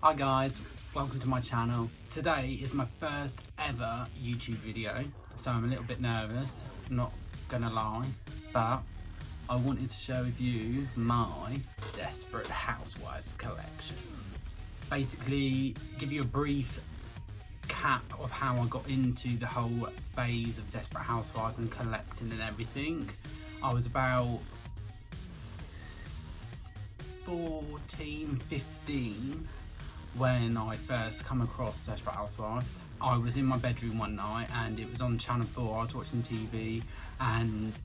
Hi guys, welcome to my channel. Today is my first ever YouTube video, so I'm a little bit nervous, not gonna lie, but I wanted to share with you my Desperate Housewives collection. Basically, give you a brief cap of how I got into the whole phase of Desperate Housewives and collecting and everything. I was about 14, 15 when I first come across Desperate Housewives. I was in my bedroom one night and it was on Channel 4, I was watching TV, and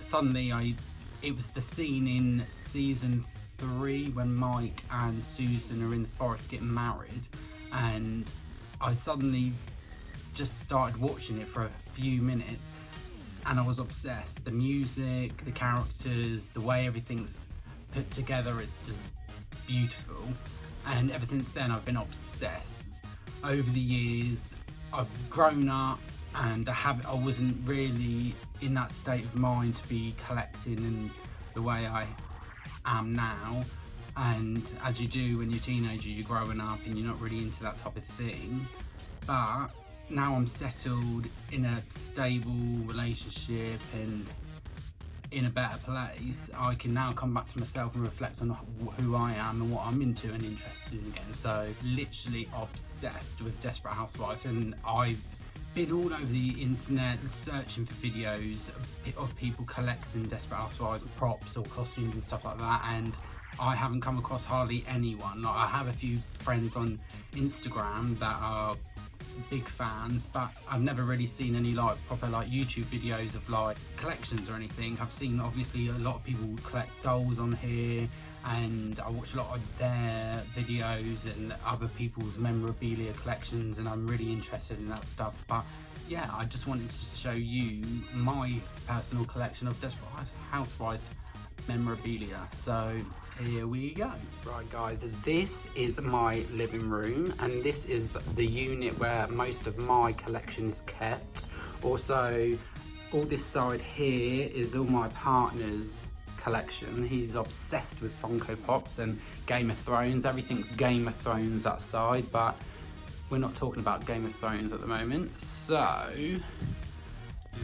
suddenly it was the scene in season 3 when Mike and Susan are in the forest getting married, and I suddenly just started watching it for a few minutes and I was obsessed. The music, the characters, the way everything's put together is just beautiful. And ever since then I've been obsessed. Over the years I've grown up and I wasn't really in that state of mind to be collecting in the way I am now. And as you do when you're a teenager, you're growing up and you're not really into that type of thing. But now I'm settled in a stable relationship and in a better place, I can now come back to myself and reflect on who I am and what I'm into and interested in again. So literally obsessed with Desperate Housewives, and I've been all over the internet searching for videos of people collecting Desperate Housewives props or costumes and stuff like that, and I haven't come across hardly anyone. Like, I have a few friends on Instagram that are big fans, but I've never really seen any like proper like YouTube videos of like collections or anything. I've seen obviously a lot of people collect dolls on here, and I watch a lot of their videos and other people's memorabilia collections, and I'm really interested in that stuff. But yeah, I just wanted to show you my personal collection of Desperate Housewives memorabilia. So here we go. Right guys, this is my living room, and this is the unit where most of my collection is kept. Also, all this side here is all my partner's collection. He's obsessed with Funko Pops and Game of Thrones. Everything's Game of Thrones that side, but we're not talking about Game of Thrones at the moment. So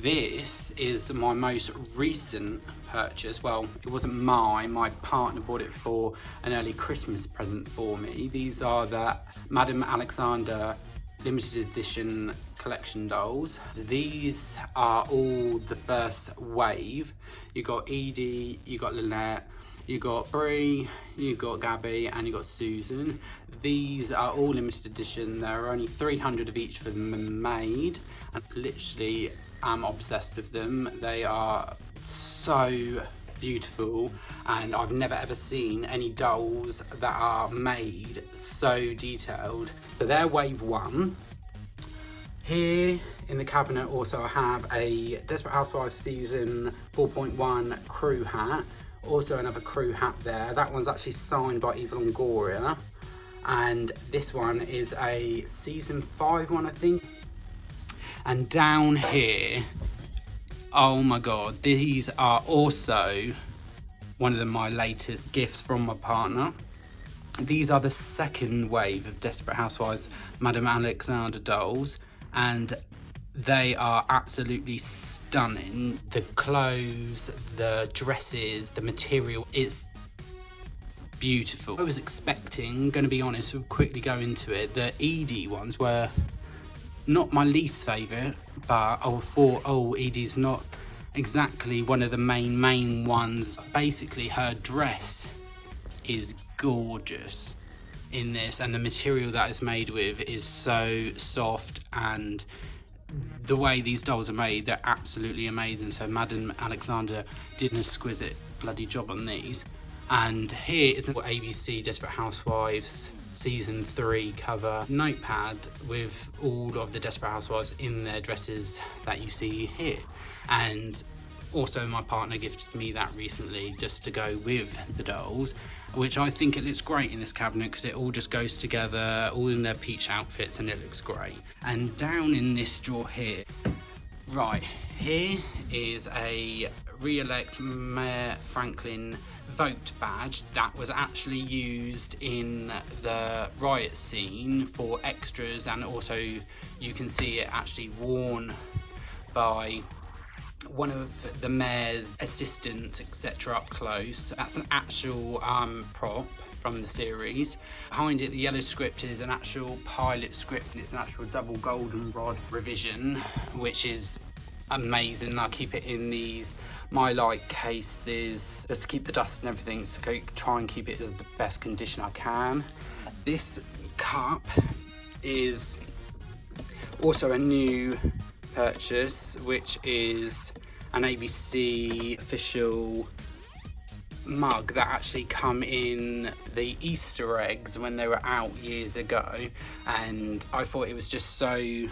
this is my most recent purchase. Well, it wasn't mine, my partner bought it for an early Christmas present for me. These are the Madame Alexander limited edition collection dolls. These are all the first wave. You got Edie, you got Lynette, you got Brie, you got Gabby, and you got Susan. These are all limited edition. There are only 300 of each for them made, and literally I'm obsessed with them. They are so beautiful, and I've never ever seen any dolls that are made so detailed. So they're wave 1. Here in the cabinet also I have a Desperate Housewives season 4.1 crew hat. Also another crew hat there. That one's actually signed by Eva Longoria. And this one is a season 5 one, I think. And down here, oh my god, these are also one of my latest gifts from my partner. These are the second wave of Desperate Housewives Madame Alexander dolls, and they are absolutely stunning. The clothes, the dresses, the material is beautiful. I was expecting, going to be honest, we'll quickly go into it, the Edie ones were not my least favourite, but I thought, oh, Edie's not exactly one of the main ones. Basically, her dress is gorgeous in this, and the material that it's made with is so soft, and the way these dolls are made, they're absolutely amazing. So Madame Alexander did an exquisite bloody job on these. And here is an ABC Desperate Housewives season 3 cover notepad with all of the Desperate Housewives in their dresses that you see here. And also my partner gifted me that recently just to go with the dolls, which I think it looks great in this cabinet because it all just goes together, all in their peach outfits, and it looks great. And down in this drawer here, right here is a re-elect Mayor Franklin vote badge that was actually used in the riot scene for extras, and also you can see it actually worn by one of the mayor's assistants, etc. up close. That's an actual prop from the series. Behind it, the yellow script is an actual pilot script, and it's an actual double goldenrod revision, which is amazing. I keep it in these My Light cases just to keep the dust and everything, so try and keep it in the best condition I can. This cup is also a new purchase, which is an ABC official mug that actually come in the Easter eggs when they were out years ago, and I thought it was just so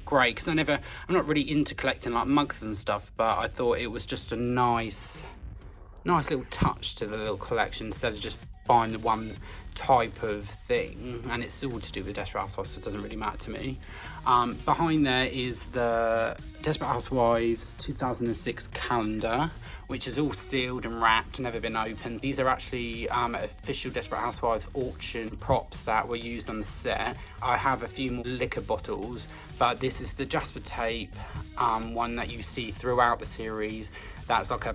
great because I'm not really into collecting like mugs and stuff, but I thought it was just a nice little touch to the little collection instead of just buying the one type of thing, and it's all to do with Desperate Housewives, so it doesn't really matter to me. Behind there is the Desperate Housewives 2006 calendar, which is all sealed and wrapped, never been opened. These are actually official Desperate Housewives auction props that were used on the set. I have a few more liquor bottles, but this is the Jasper tape one that you see throughout the series. That's like a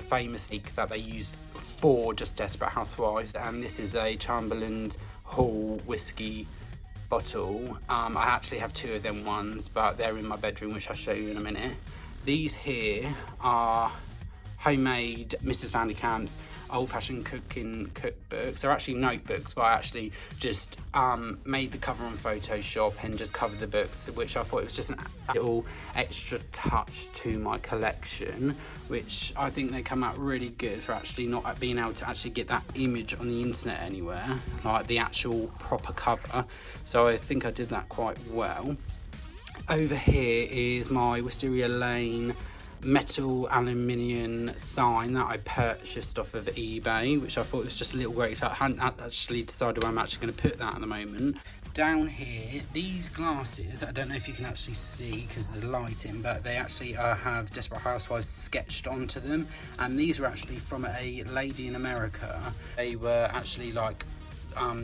famous leak that they used for just Desperate Housewives, and this is a Chamberlain Hall whiskey bottle. I actually have two of them ones, but they're in my bedroom, which I'll show you in a minute. These here are homemade Mrs. Van de Kamp's old-fashioned cooking cookbooks. They're actually notebooks, but I actually just made the cover on Photoshop and just covered the books, which I thought it was just a little extra touch to my collection, which I think they come out really good for actually not being able to actually get that image on the internet anywhere, like the actual proper cover. So I think I did that quite well. Over here is my Wisteria Lane metal aluminium sign that I purchased off of eBay, which I thought was just a little great. I hadn't actually decided where I'm actually going to put that at the moment. Down here, these glasses, I don't know if you can actually see because of the lighting, but they actually have Desperate Housewives sketched onto them, and these were actually from a lady in America. They were actually like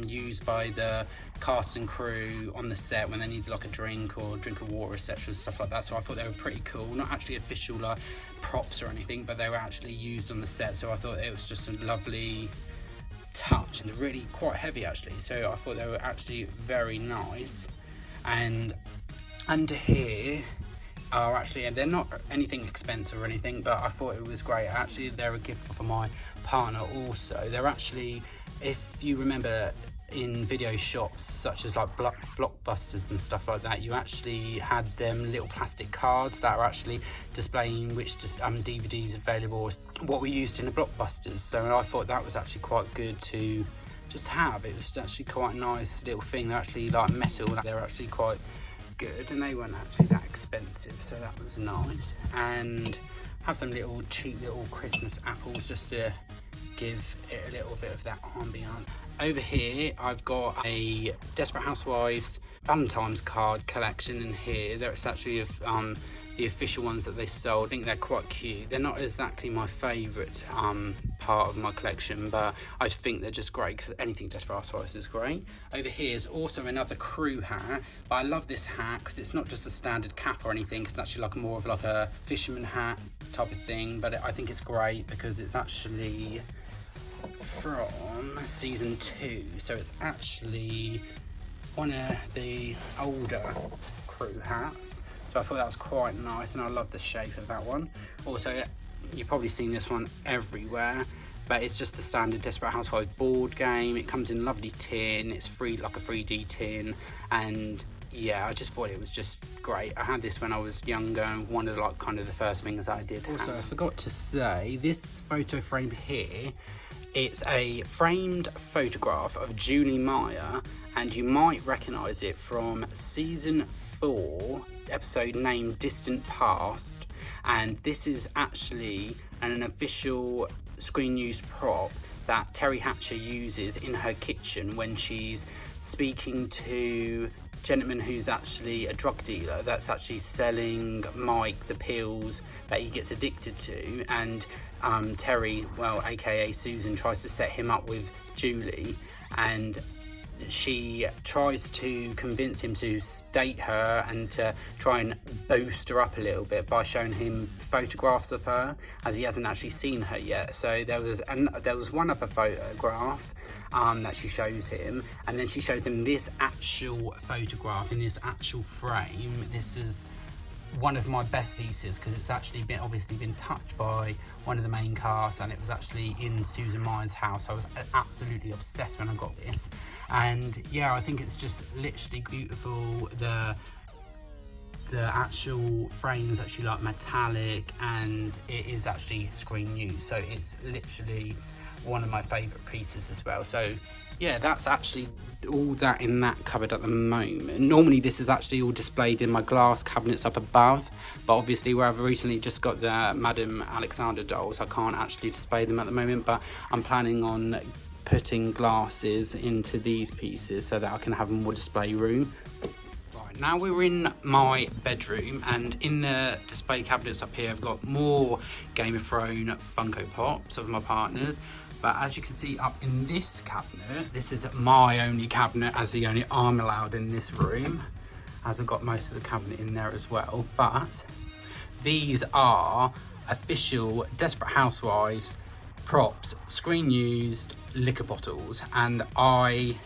used by the cast and crew on the set when they needed like a drink or drink of water, etc., stuff like that. So I thought they were pretty cool. Not actually official like props or anything, but they were actually used on the set, so I thought it was just a lovely touch, and really quite heavy actually, so I thought they were actually very nice. And under here are actually, and they're not anything expensive or anything, but I thought it was great. Actually, they're a gift for my partner also. They're actually, if you remember in video shops such as like Blockbusters and stuff like that, you actually had them little plastic cards that are actually displaying which DVDs available, what we used in the Blockbusters. So I thought that was actually quite good to just have. It was actually quite a nice little thing. They're actually like metal, they're actually quite good, and they weren't actually that expensive, so that was nice. And have some little cheap little Christmas apples just to give it a little bit of that ambiance. Over here I've got a Desperate Housewives Valentine's card collection in here. It's actually of the official ones that they sold. I think they're quite cute. They're not exactly my favourite part of my collection, but I think they're just great because anything Desperate Housewives is great. Over here is also another crew hat, but I love this hat because it's not just a standard cap or anything. It's actually like more of like a fisherman hat type of thing, but I think it's great because it's actually from season 2, so it's actually one of the older crew hats, so I thought that was quite nice, and I love the shape of that one. Also, you've probably seen this one everywhere, but it's just the standard Desperate Housewives board game. It comes in a lovely tin, it's free, like a 3D tin, and yeah, I just thought it was just great. I had this when I was younger, and one of like kind of the first things I did. Also, I forgot to say, this photo frame here, it's a framed photograph of Julie Meyer, and you might recognise it from season 4, episode named Distant Past. And this is actually an official screen use prop that Terry Hatcher uses in her kitchen when she's speaking to a gentleman who's actually a drug dealer that's actually selling Mike the pills that he gets addicted to, and Terry, well, aka Susan, tries to set him up with Julie, and she tries to convince him to date her and to try and boost her up a little bit by showing him photographs of her, as he hasn't actually seen her yet. So there was one other photograph that she shows him, and then she shows him this actual photograph in this actual frame. This is one of my best pieces because it's actually obviously been touched by one of the main cast, and it was actually in Susan Meyer's house. I was absolutely obsessed when I got this, and yeah, I think it's just literally beautiful. The actual frame is actually like metallic, and it is actually screen new, so it's literally one of my favorite pieces as well. So yeah, that's actually all that in that cupboard at the moment. Normally this is actually all displayed in my glass cabinets up above, but obviously where I've recently just got the Madame Alexander dolls, I can't actually display them at the moment, but I'm planning on putting glasses into these pieces so that I can have more display room. Right, now we're in my bedroom, and in the display cabinets up here I've got more Game of Thrones Funko Pops of my partners. But as you can see up in this cabinet, this is my only cabinet, as the only I'm allowed in this room, as I've got most of the cabinet in there as well. But these are official Desperate Housewives props, screen used liquor bottles, and I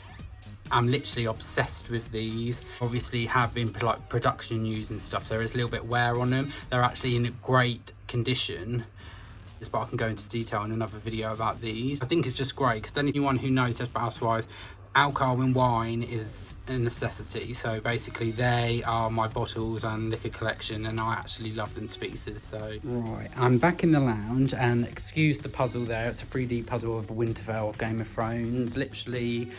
am literally obsessed with these. Obviously have been like production used and stuff, so there is a little bit wear on them. They're actually in great condition, but I can go into detail in another video about these. I think it's just great because anyone who knows Desperate Housewives, alcohol and wine is a necessity. So basically they are my bottles and liquor collection, and I actually love them to pieces. So right, I'm back in the lounge, and excuse the puzzle there, it's a 3D puzzle of Winterfell of Game of Thrones. Literally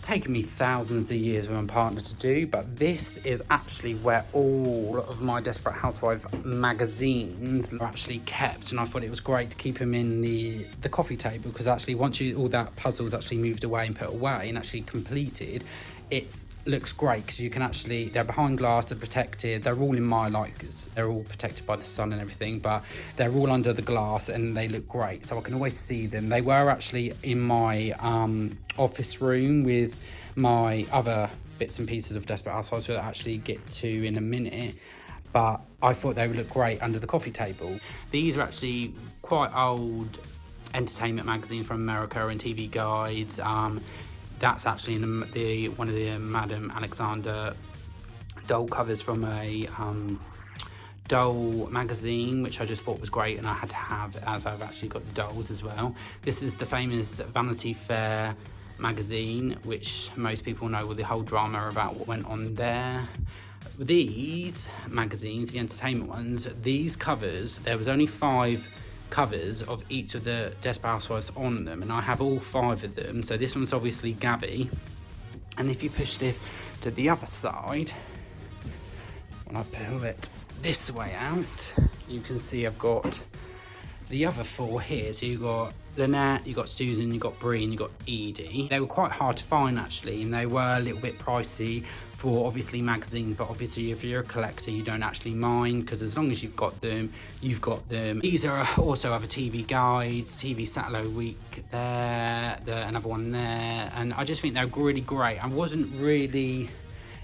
taken me thousands of years with my partner to do, but this is actually where all of my Desperate Housewives magazines are actually kept, and I thought it was great to keep them in the coffee table, because actually once all that puzzle's actually moved away and put away and actually completed, it looks great because you can actually, they're behind glass, they're protected, they're all in my, like, they're all protected by the sun and everything, but they're all under the glass and they look great, so I can always see them. They were actually in my office room with my other bits and pieces of Desperate Housewives, which I'll actually get to in a minute, but I thought they would look great under the coffee table. These are actually quite old entertainment magazines from America and TV guides. That's actually in one of the Madame Alexander doll covers from a doll magazine, which I just thought was great and I had to have, as I've actually got the dolls as well. This is the famous Vanity Fair magazine, which most people know with the whole drama about what went on there. These magazines, the entertainment ones, these covers, there was only 5 covers of each of the Desperate Housewives on them, and I have all 5 of them. So this one's obviously Gabby, and if you push this to the other side, when I pull it this way out, you can see I've got the other 4 here. So you've got Lynette, you've got Susan, you've got Bree, and you've got Edie. They were quite hard to find actually, and they were a little bit pricey for obviously magazines, but obviously if you're a collector you don't actually mind, because as long as you've got them, you've got them. These are also other TV guides, TV Satellite Week there, another one there, and I just think they're really great. I wasn't really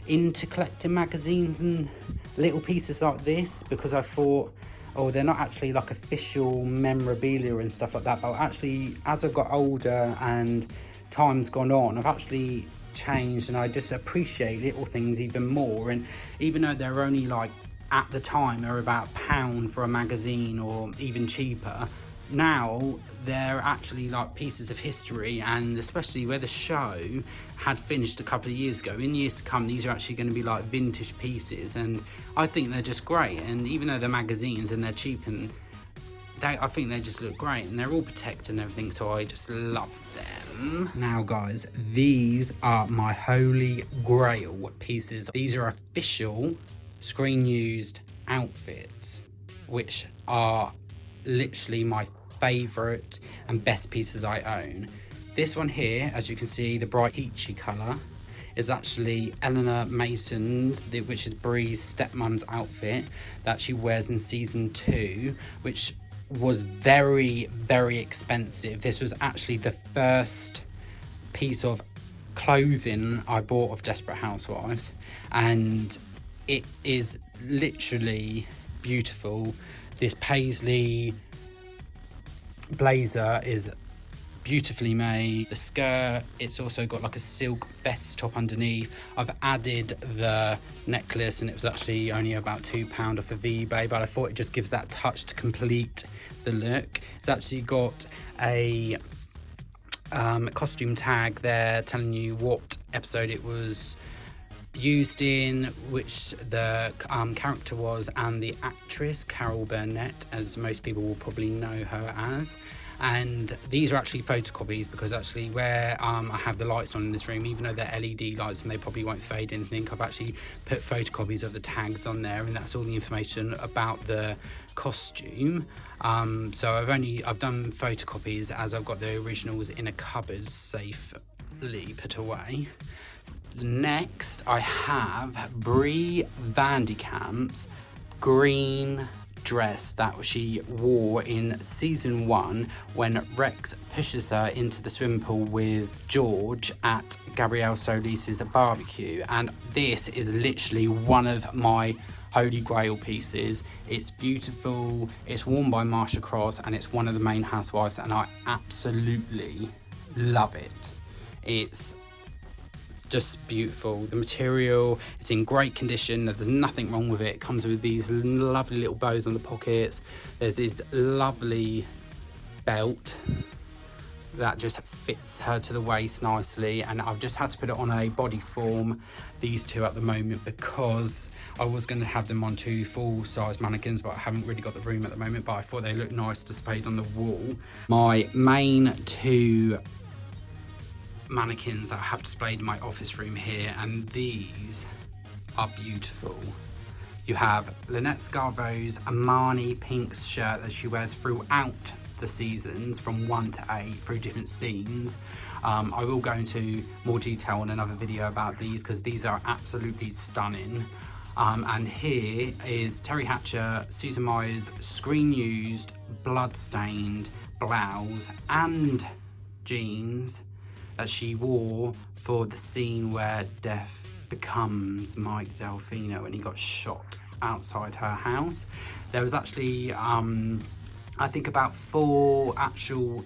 into collecting magazines and little pieces like this because I thought, oh, they're not actually like official memorabilia and stuff like that, but actually as I've got older and time's gone on, I've actually changed and I just appreciate little things even more. And even though they're only like, at the time they're about £1 for a magazine or even cheaper, now they're actually like pieces of history, and especially where the show had finished a couple of years ago, in years to come these are actually going to be like vintage pieces, and I think they're just great. And even though they're magazines and they're cheap, and I think they just look great, and they're all protected and everything, so I just love them. Now guys, these are my holy grail pieces. These are official screen used outfits, which are literally my favourite and best pieces I own. This one here, as you can see, the bright peachy colour, is actually Eleanor Mason's, which is Bree's stepmom's outfit that she wears in season 2, which was very, very expensive. This was actually the first piece of clothing I bought of Desperate Housewives, and it is literally beautiful. This paisley blazer is beautifully made. The skirt, it's also got like a silk vest top underneath. I've added the necklace, and it was actually only about £2 off of eBay, but I thought it just gives that touch to complete the look. It's actually got a costume tag there telling you what episode it was used in, which the character was, and the actress Carol Burnett, as most people will probably know her as. And these are actually photocopies, because actually where I have the lights on in this room, even though they're LED lights and they probably won't fade anything, I've actually put photocopies of the tags on there, and that's all the information about the costume. So I've done photocopies, as I've got the originals in a cupboard safely put away. Next, I have Bree Vanderkamp's green dress that she wore in season 1 when Rex pushes her into the swimming pool with George at Gabrielle Solis's barbecue. And this is literally one of my holy grail pieces. It's beautiful, it's worn by Marsha Cross, and it's one of the main housewives, and I absolutely love it. It's just beautiful. The material, it's in great condition. There's nothing wrong with it. It comes with these lovely little bows on the pockets. There's this lovely belt that just fits her to the waist nicely, and I've just had to put it on a body form, these two at the moment, because I was going to have them on 2 full-size mannequins, but I haven't really got the room at the moment, but I thought they looked nice displayed on the wall. My main 2 mannequins that I have displayed in my office room here, and these are beautiful. You have Lynette Scarvo's Armani pink shirt that she wears throughout the seasons from 1 to 8 through different scenes. I will go into more detail in another video about these, because these are absolutely stunning. And here is Terry Hatcher, Susan Meyer's screen used blood-stained blouse and jeans that she wore for the scene where Death becomes Mike Delfino when he got shot outside her house. There was actually I think about 4 actual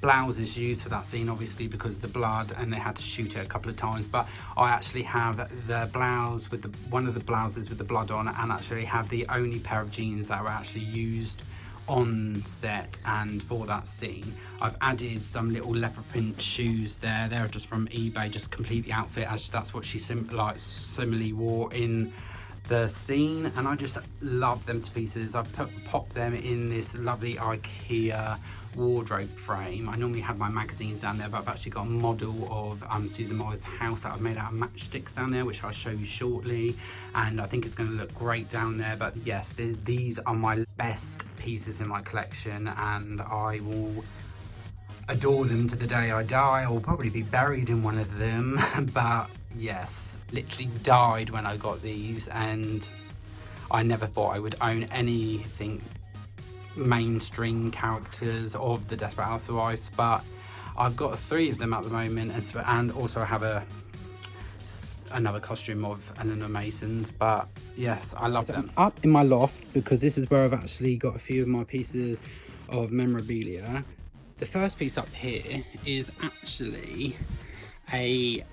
blouses used for that scene, obviously because of the blood, and they had to shoot it a couple of times, but I actually have the blouse with one of the blouses with the blood on, and actually have the only pair of jeans that were actually used on set and for that scene. I've added some little leopard print shoes there. They're just from eBay, just complete the outfit, as that's what she similarly wore in the scene, and I just love them to pieces. I've popped them in this lovely IKEA wardrobe frame. I normally have my magazines down there, but I've actually got a model of Susan Meyer's house that I've made out of matchsticks down there, which I'll show you shortly, and I think it's going to look great down there. But yes, these are my best pieces in my collection, and I will adore them to the day I die. I will probably be buried in one of them. But yes, literally died when I got these, and I never thought I would own anything mainstream characters of the Desperate Housewives, but I've got 3 of them at the moment, and also I have another costume of Eleanor Mason's. But yes, I love them. I'm up in my loft because this is where I've actually got a few of my pieces of memorabilia. The first piece up here is actually a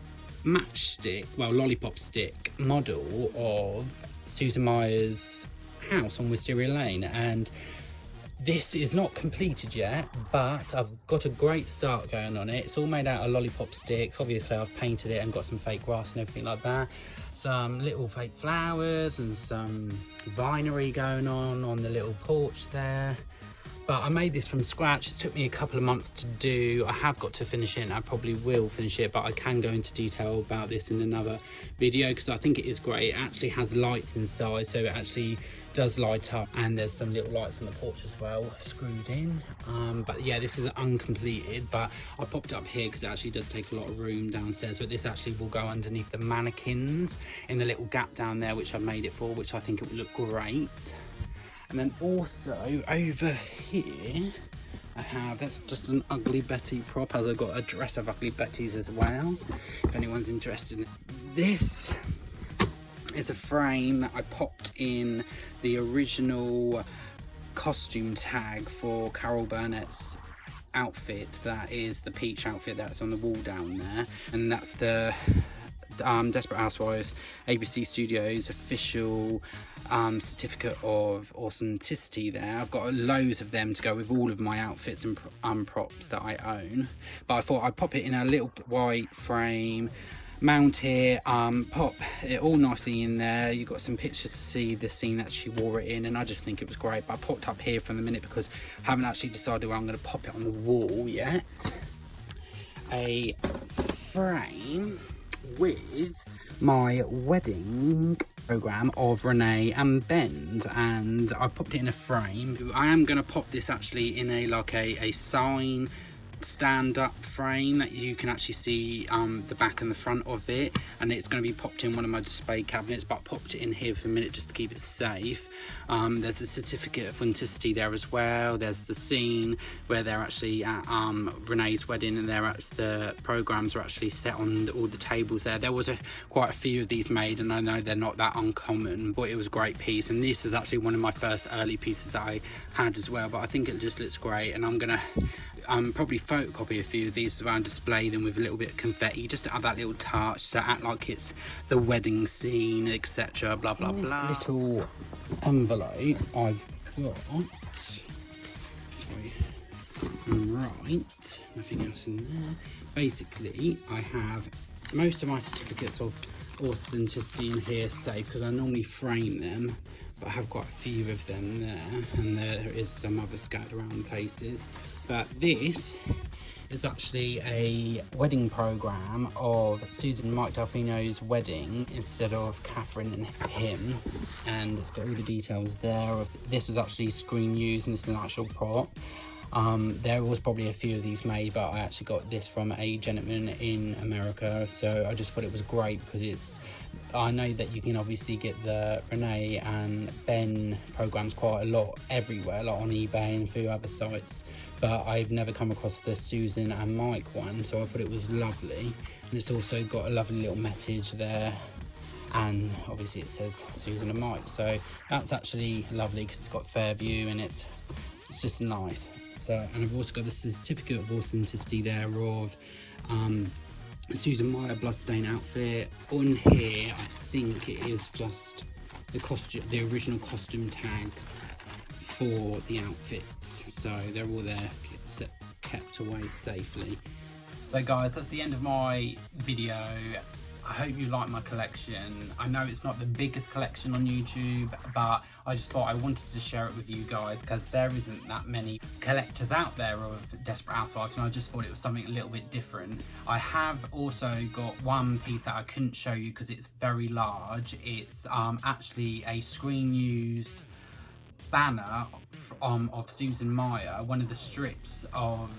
matchstick, well, lollipop stick model of Susan Meyer's house on Wisteria Lane, and this is not completed yet, but I've got a great start going on it. It's all made out of lollipop sticks. Obviously I've painted it and got some fake grass and everything like that, some little fake flowers and some vinery going on the little porch there. But I made this from scratch. It took me a couple of months to do. I have got to finish it, and I probably will finish it, but I can go into detail about this in another video because I think it is great. It actually has lights inside, so it actually does light up, and there's some little lights on the porch as well screwed in. But yeah, this is uncompleted, but I popped it up here because it actually does take a lot of room downstairs, but this actually will go underneath the mannequins in the little gap down there, which I've made it for, which I think it would look great. And then also over here I have, that's just an Ugly Betty prop, as I've got a dress of Ugly Betty's as well, if anyone's interested. This is a frame that I popped in the original costume tag for Carol Burnett's outfit. That is the peach outfit that's on the wall down there, and that's the Desperate Housewives ABC Studios official certificate of authenticity there. I've got loads of them to go with all of my outfits and props that I own, but I thought I'd pop it in a little white frame, mount it, pop it all nicely in there. You've got some pictures to see the scene that she wore it in, and I just think it was great. But I popped up here for the minute because I haven't actually decided where I'm going to pop it on the wall yet. A frame with my wedding program of Renee and Ben's, and I popped it in a frame. I am going to pop this actually in a sign stand-up frame that you can actually see the back and the front of it, and it's going to be popped in one of my display cabinets, but I popped it in here for a minute just to keep it safe. There's a certificate of authenticity there as well. There's the scene where they're actually at Renee's wedding, and the programs are actually set on all the tables there. There was quite a few of these made, and I know they're not that uncommon, but it was a great piece, and this is actually one of my first early pieces that I had as well. But I think it just looks great, and I'm gonna probably photocopy a few of these and display them with a little bit of confetti, just to add that little touch, to act like it's the wedding scene, etc. Blah blah blah. This little envelope I've got, right, nothing else in there. Basically, I have most of my certificates of authenticity in here safe, because I normally frame them, but I have quite a few of them there, and there is some other scattered around places. But this is actually a wedding program of Susan and Mike Delfino's wedding instead of Catherine and him, and it's got all the details there. This was actually screen used, and this is an actual prop. There was probably a few of these made, but I actually got this from a gentleman in America, so I just thought it was great because I know that you can obviously get the Renee and Ben programs quite a lot everywhere, like on eBay and a few other sites, but I've never come across the Susan and Mike one, so I thought it was lovely. And it's also got a lovely little message there, and obviously it says Susan and Mike, so that's actually lovely because it's got Fairview, and it's just nice. So, and I've also got the certificate of authenticity there of Susan Meyer bloodstain outfit. On here, I think it is just the costume, the original costume tags for the outfits. So they're all there, kept away safely. So guys, that's the end of my video. I hope you like my collection. I know it's not the biggest collection on YouTube, but I just thought I wanted to share it with you guys because there isn't that many collectors out there of Desperate Housewives, and I just thought it was something a little bit different. I have also got one piece that I couldn't show you because it's very large. It's actually a screen used banner of Susan Meyer, one of the strips of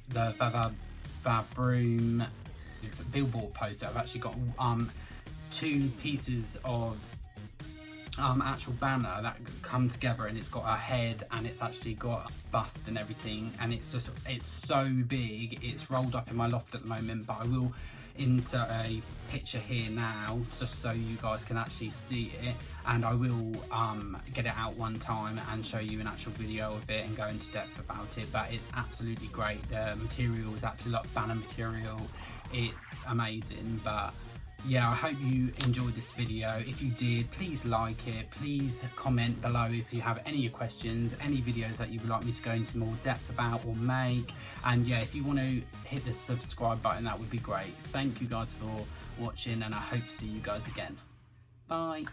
the Vavroom billboard poster. I've actually got two pieces of actual banner that come together, and it's got a head and it's actually got a bust and everything, and it's so big. It's rolled up in my loft at the moment, but I will insert a picture here now just so you guys can actually see it, and I will get it out one time and show you an actual video of it and go into depth about it. But it's absolutely great. The material is actually like banner material. It's amazing. But yeah, I hope you enjoyed this video. If you did, please like it. Please comment below if you have any questions, any videos that you would like me to go into more depth about or make. And yeah, if you want to hit the subscribe button, that would be great. Thank you guys for watching, and I hope to see you guys again. Bye.